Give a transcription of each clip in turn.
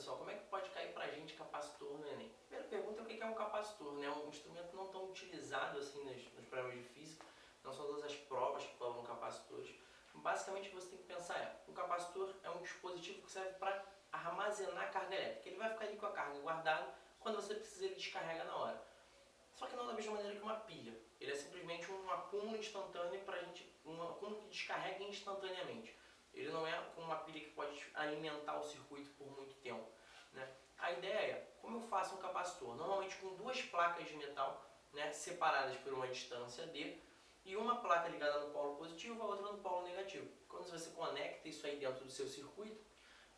pessoal, como é que pode cair pra gente capacitor no Enem? Primeira pergunta é o que é um capacitor, né? Um instrumento não tão utilizado assim nos programas de física, não são todas as provas que cobram capacitores. Basicamente o que você tem que pensar um capacitor é um dispositivo que serve para armazenar carga elétrica. Ele vai ficar ali com a carga guardada, quando você precisa ele descarrega na hora. Só que não da mesma maneira que uma pilha. Ele é simplesmente um acúmulo instantâneo para a gente, um acúmulo que descarrega instantaneamente. Ele não é como uma pilha que pode alimentar o circuito por muito tempo, né? A ideia é, como eu faço um capacitor? Normalmente com duas placas de metal, né, separadas por uma distância d, e uma placa ligada no polo positivo, a outra no polo negativo. Quando você conecta isso aí dentro do seu circuito,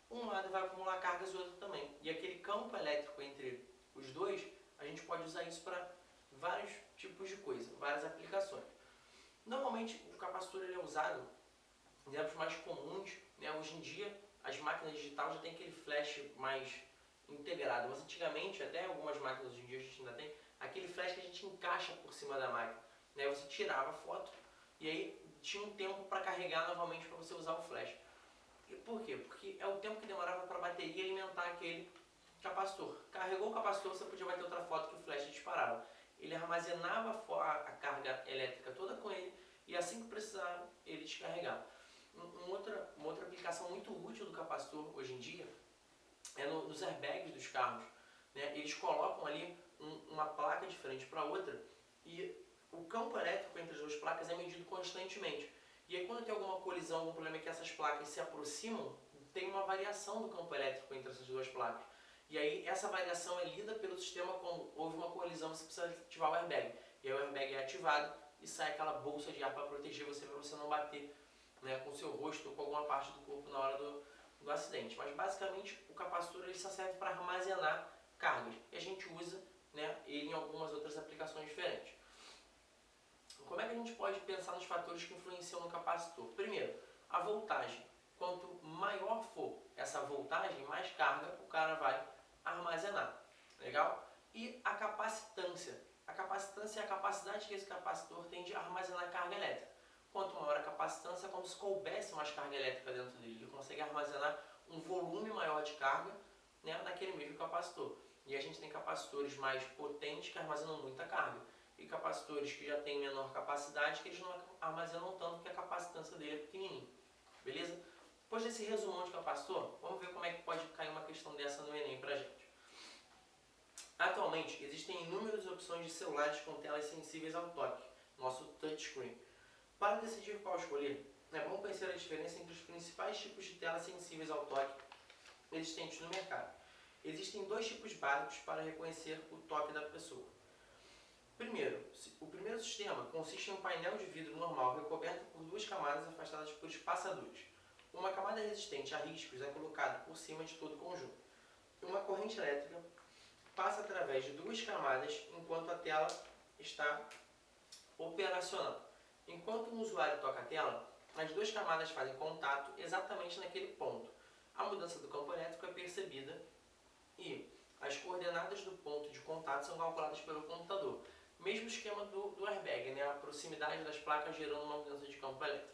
um lado vai acumular cargas e o outro também. E aquele campo elétrico entre os dois, a gente pode usar isso para vários tipos de coisa, várias aplicações. Normalmente o capacitor ele é usado, exemplos mais comuns, né? Hoje em dia as máquinas digitais já tem aquele flash mais integrado, mas antigamente, até algumas máquinas hoje em dia a gente ainda tem, aquele flash que a gente encaixa por cima da máquina, né? Você tirava a foto e aí tinha um tempo para carregar novamente para você usar o flash. E por quê? Porque é o tempo que demorava para a bateria alimentar aquele capacitor. Carregou o capacitor, você podia bater outra foto que o flash disparava. Ele armazenava a carga elétrica toda com ele e assim que precisava ele descarregava. Uma outra aplicação muito útil do capacitor hoje em dia é nos airbags dos carros, né? Eles colocam ali uma placa de frente para outra e o campo elétrico entre as duas placas é medido constantemente. E aí quando tem alguma colisão, algum problema que essas placas se aproximam, tem uma variação do campo elétrico entre essas duas placas. E aí essa variação é lida pelo sistema como houve uma colisão, você precisa ativar o airbag. E aí o airbag é ativado e sai aquela bolsa de ar para proteger você, para você não bater, né, com o seu rosto ou com alguma parte do corpo na hora do acidente. Mas basicamente o capacitor ele só serve para armazenar cargas. E a gente usa, né, ele em algumas outras aplicações diferentes. Como é que a gente pode pensar nos fatores que influenciam no capacitor? Primeiro, a voltagem. Quanto maior for essa voltagem, mais carga o cara vai armazenar. Legal? E a capacitância. A capacitância é a capacidade que esse capacitor tem de armazenar carga elétrica. Quanto maior a capacitância, é como se coubesse mais carga elétrica dentro dele. Ele consegue armazenar um volume maior de carga, né, naquele mesmo capacitor. E a gente tem capacitores mais potentes que armazenam muita carga. E capacitores que já têm menor capacidade, que eles não armazenam tanto porque a capacitância dele é pequenininha. Beleza? Depois desse resumão de capacitor, vamos ver como é que pode cair uma questão dessa no Enem pra gente. Atualmente, existem inúmeras opções de celulares com telas sensíveis ao toque, nosso touchscreen. Para decidir qual escolher, é bom conhecer a diferença entre os principais tipos de telas sensíveis ao toque existentes no mercado. Existem dois tipos básicos para reconhecer o toque da pessoa. Primeiro, o primeiro sistema consiste em um painel de vidro normal recoberto por duas camadas afastadas por espaçadores. Uma camada resistente a riscos é colocada por cima de todo o conjunto. Uma corrente elétrica passa através de duas camadas enquanto a tela está operacional. Enquanto o usuário toca a tela, as duas camadas fazem contato exatamente naquele ponto. A mudança do campo elétrico é percebida e as coordenadas do ponto de contato são calculadas pelo computador. Mesmo esquema do airbag, né? A proximidade das placas gerando uma mudança de campo elétrico.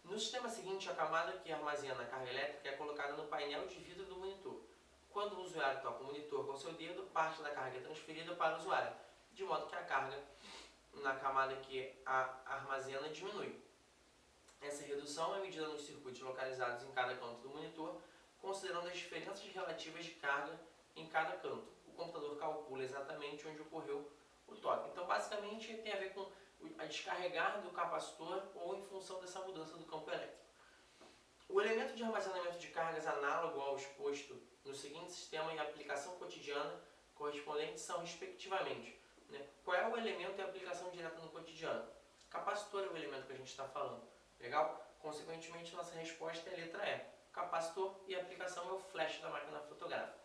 No sistema seguinte, a camada que armazena a carga elétrica é colocada no painel de vidro do monitor. Quando o usuário toca o monitor com seu dedo, parte da carga é transferida para o usuário, de modo que a carga na camada que a armazena diminui. Essa redução é medida nos circuitos localizados em cada canto do monitor, considerando as diferenças relativas de carga em cada canto. O computador calcula exatamente onde ocorreu o toque. Então, basicamente, tem a ver com a descarregar do capacitor ou em função dessa mudança do campo elétrico. O elemento de armazenamento de cargas análogo ao exposto no seguinte sistema e aplicação cotidiana correspondentes são, respectivamente, né? Qual é o elemento e a aplicação direta no cotidiano? Capacitor é o elemento que a gente está falando. Legal? Consequentemente, nossa resposta é a letra E. Capacitor e a aplicação é o flash da máquina fotográfica.